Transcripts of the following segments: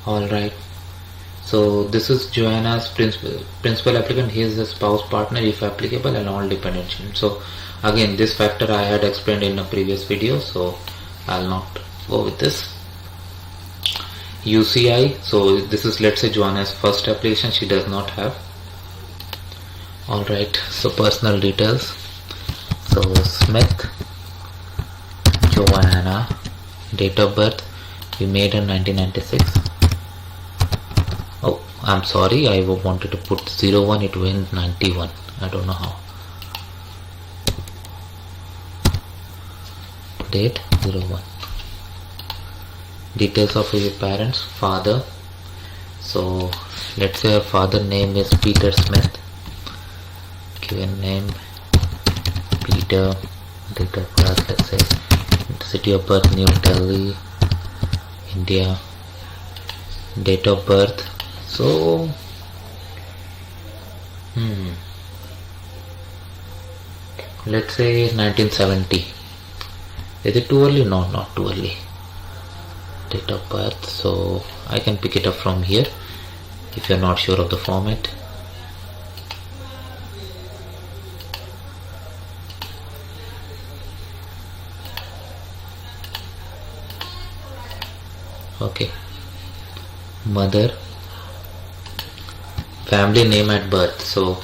Alright, so this is Joanna's principal applicant. He is the spouse, partner if applicable, and all dependent children. So again, this factor I had explained in a previous video, so I'll not go with this. UCI, so this is, let's say, Joanna's first application, she does not have. Alright, so personal details. So Smith Joanna, date of birth, we made in 1996. Oh, I'm sorry, I wanted to put 01, it went 91. I don't know how. Date 01. Details of your parents. Father, so let's say her father name is Peter Smith. Given name Peter. Date of birth, let's say city of birth New Delhi, India. Date of birth, so let's say 1970. Is it too early? No, not too early. Date of birth, so I can pick it up from here if you're not sure of the format. Okay, mother, family name at birth, so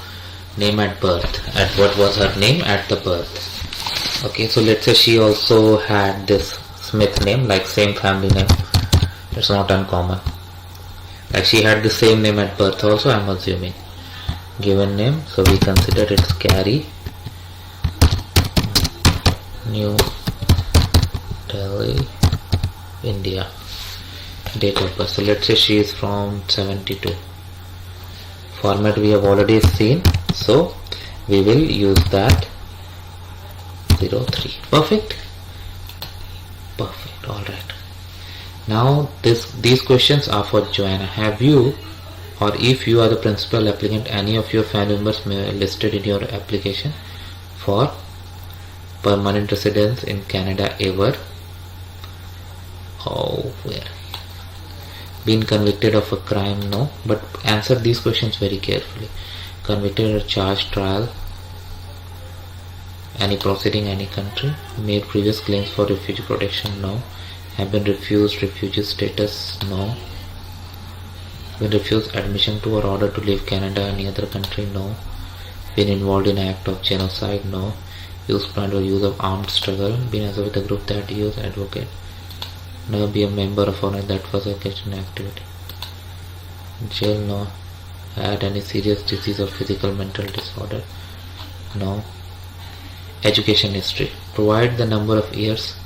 name at birth, at what was her name at the birth. Okay, so let's say she also had this Smith name, like same family name, it's not uncommon, like she had the same name at birth also, I'm assuming. Given name, so we consider it's Carrie, New Delhi, India. Date of birth, so let's say she is from 72. Format we have already seen, so we will use that 03. Perfect. Alright, now these questions are for Joanna. Have you, or if you are the principal applicant, any of your family members listed in your application for permanent residence in Canada ever? Oh, where? Been convicted of a crime? No, but answer these questions very carefully. Convicted or charged, trial, any proceeding, any country. Made previous claims for refugee protection? No. Have been refused refugee status? No. Been refused admission to or order to leave Canada or any other country? No. Been involved in an act of genocide? No. Use, planned or use of armed struggle? Been associated with a group that use advocate? Never be a member of or that was engaged in activity. Jail? No. Had any serious disease or physical mental disorder? No. Education history. Provide the number of years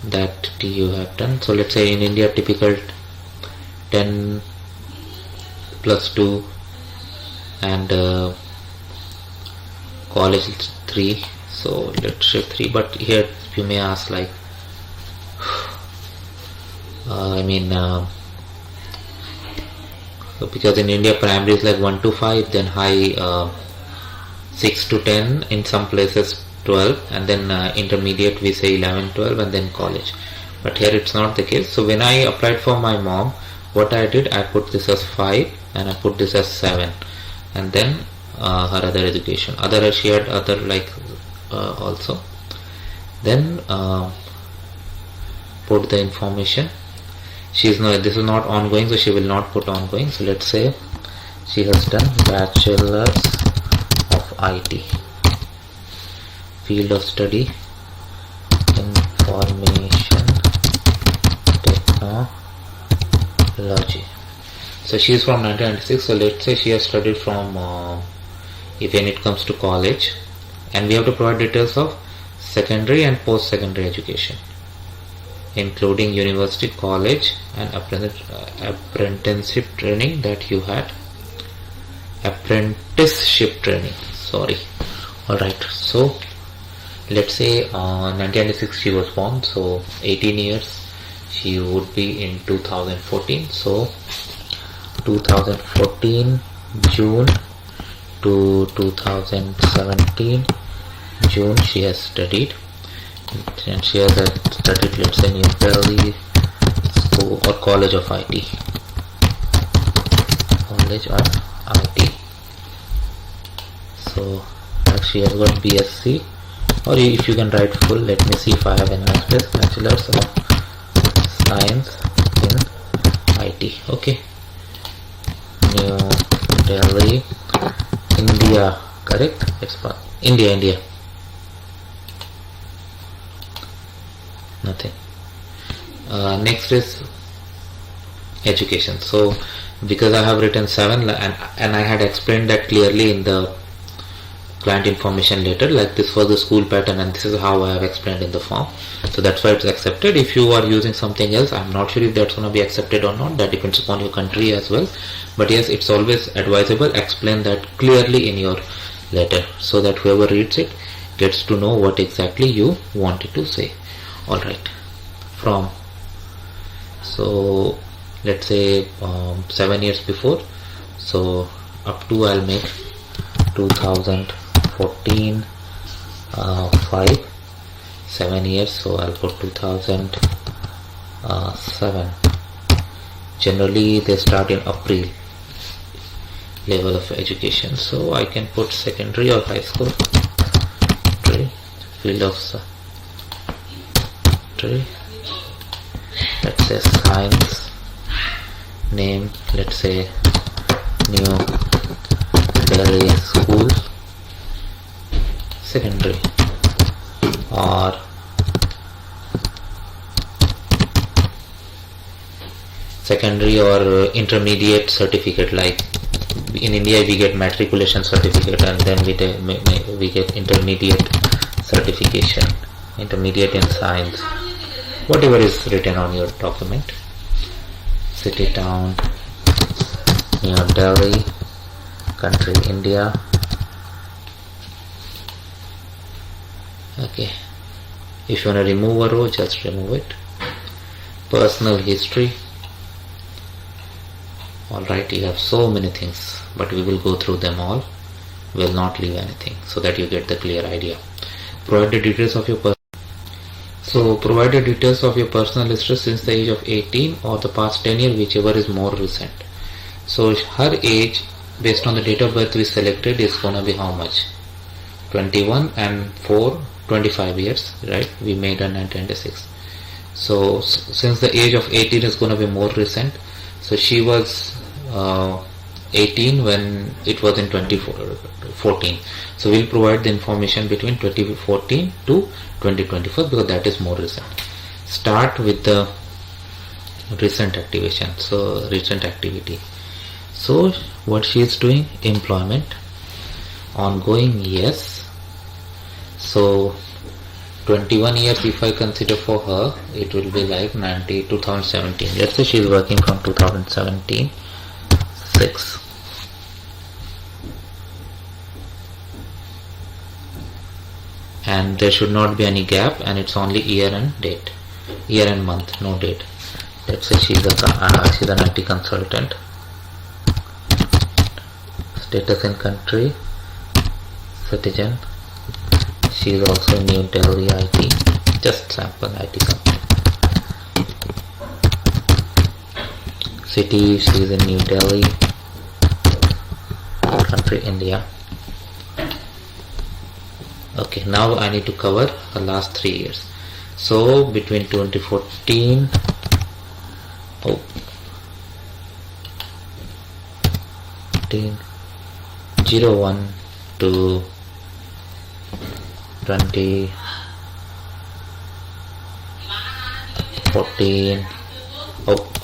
that you have done. So let's say in India, typical 10 plus 2 and college 3. So let's say 3. But here you may ask, like, so because in India primary is like 1 to 5, then high 6 to 10, in some places 12, and then intermediate we say 11, 12, and then college. But here it's not the case. So when I applied for my mom, what I did, I put this as 5 and I put this as 7, and then her other education. She had other like also. Then put the information. This is not ongoing, so she will not put ongoing. So let's say she has done bachelor's of IT, field of study information technology. So she is from 1996. So let's say she has studied from when it comes to college, and we have to provide details of secondary and post-secondary education, including university, college, and apprenticeship training that you had. Apprenticeship training, sorry. Alright, so let's say 1996 she was born, so 18 years she would be in 2014. So 2014 June to 2017 June she has studied, and she has studied, let's say, New Delhi School or College of IT. knowledge on IT. So she has got BSc, or if you can write full, let me see if I have any space, Bachelor's of Science in IT. Okay, New Delhi, India, correct? It's India. Nothing. Next is education. So because I have written 7 and I had explained that clearly in the client information letter, like this was the school pattern and this is how I have explained in the form, so that's why it's accepted. If you are using something else, I'm not sure if that's going to be accepted or not. That depends upon your country as well, but yes, it's always advisable explain that clearly in your letter so that whoever reads it gets to know what exactly you wanted to say. Alright, from, so let's say 7 years before, so up to I'll make 2014 5, 7 years, so I'll put 2007. Generally they start in April level of education, so I can put secondary or high school, field of let's say science, name, let's say New Delhi School, secondary, or secondary or intermediate certificate. Like in India we get matriculation certificate and then we get intermediate certification, intermediate in science, whatever is written on your document. City, town, New Delhi, country India. Okay, if you want to remove a row, just remove it. Personal history. Alright, you have so many things, but we will go through them all. We will not leave anything so that you get the clear idea. Provide the details of your provide the details of your personal history since the age of 18 or the past 10 years, whichever is more recent. So her age based on the date of birth we selected is gonna be how much? 21 and 4, 25 years, right? We made her 1996. So since the age of 18 is gonna be more recent, so she was 18 when it was in 2014. So we'll provide the information between 2014 to 2024 because that is more recent. Start with the recent activation. So recent activity. So what she is doing, employment, ongoing, yes. So 21 years if I consider for her, it will be like 2017. Let's say she is working from 2017 6. And there should not be any gap, and it's only year and date, year and month, no date. Let's say she's an IT consultant. Status in country, citizen. She is also New Delhi IT, just sample IT company. City, she is in New Delhi. Country India. Okay, now I need to cover the last 3 years. So between 2014 01 to 2014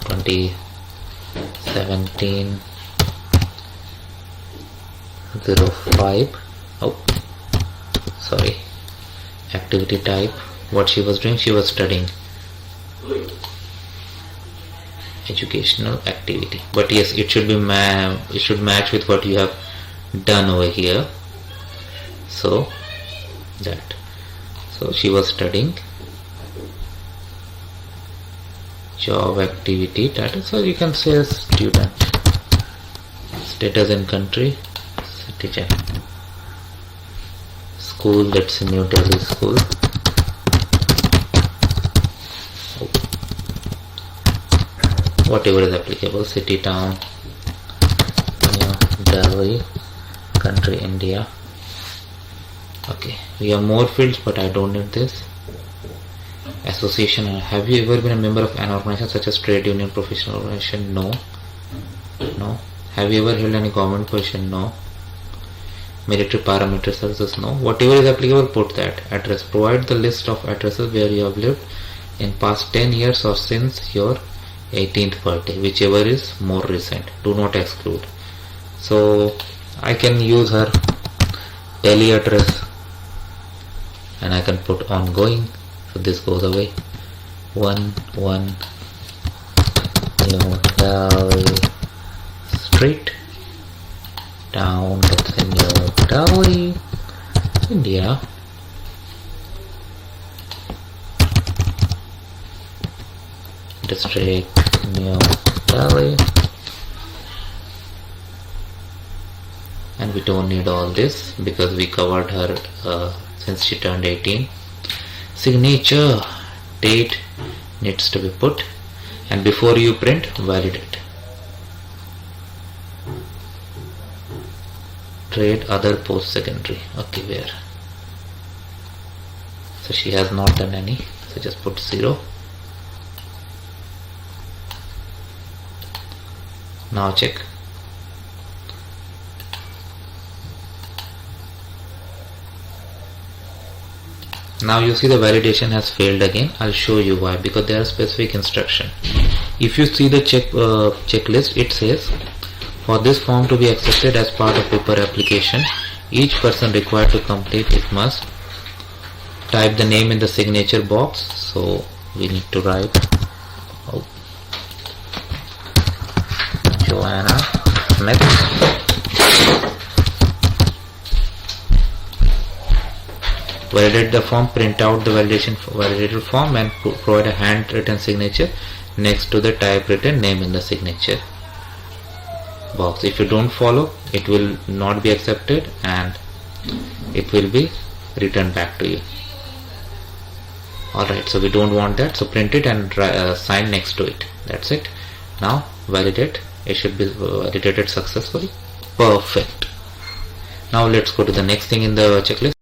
2017 05. Sorry, activity type, what she was doing, she was studying, educational activity. But yes, it should be it should match with what you have done over here. So that, so she was studying, job, activity, data. So you can say student, status in country, citizen, school, that's in New Delhi School, whatever is applicable, city, town, Delhi, country India. Okay, we have more fields, but I don't need this. Association. Have you ever been a member of an organization such as trade union, professional organization? No. No. Have you ever held any government position? No. Military paramilitary services? No. Whatever is applicable, put that. Address. Provide the list of addresses where you have lived in past 10 years or since your 18th birthday, whichever is more recent. Do not exclude. So I can use her Delhi address and I can put ongoing. So this goes away. 1 New Delhi Street, town, let's say New Delhi, India. District, New Delhi. And we don't need all this because we covered her since she turned 18. Signature, date needs to be put, and before you print, validate. Trade, other, post secondary. Okay, where? So she has not done any, so just put 0. Now check. Now you see the validation has failed again. I'll show you why, because there are specific instruction. If you see the checklist, it says for this form to be accepted as part of paper application, each person required to complete it must type the name in the signature box. So we need to write Joanna Smith. Validate the form, print out the validated form and provide a handwritten signature next to the typewritten name in the signature box. If you don't follow, it will not be accepted and it will be returned back to you. Alright, so we don't want that, so print it and sign next to it. That's it. Now validate. It should be validated successfully. Perfect. Now let's go to the next thing in the checklist.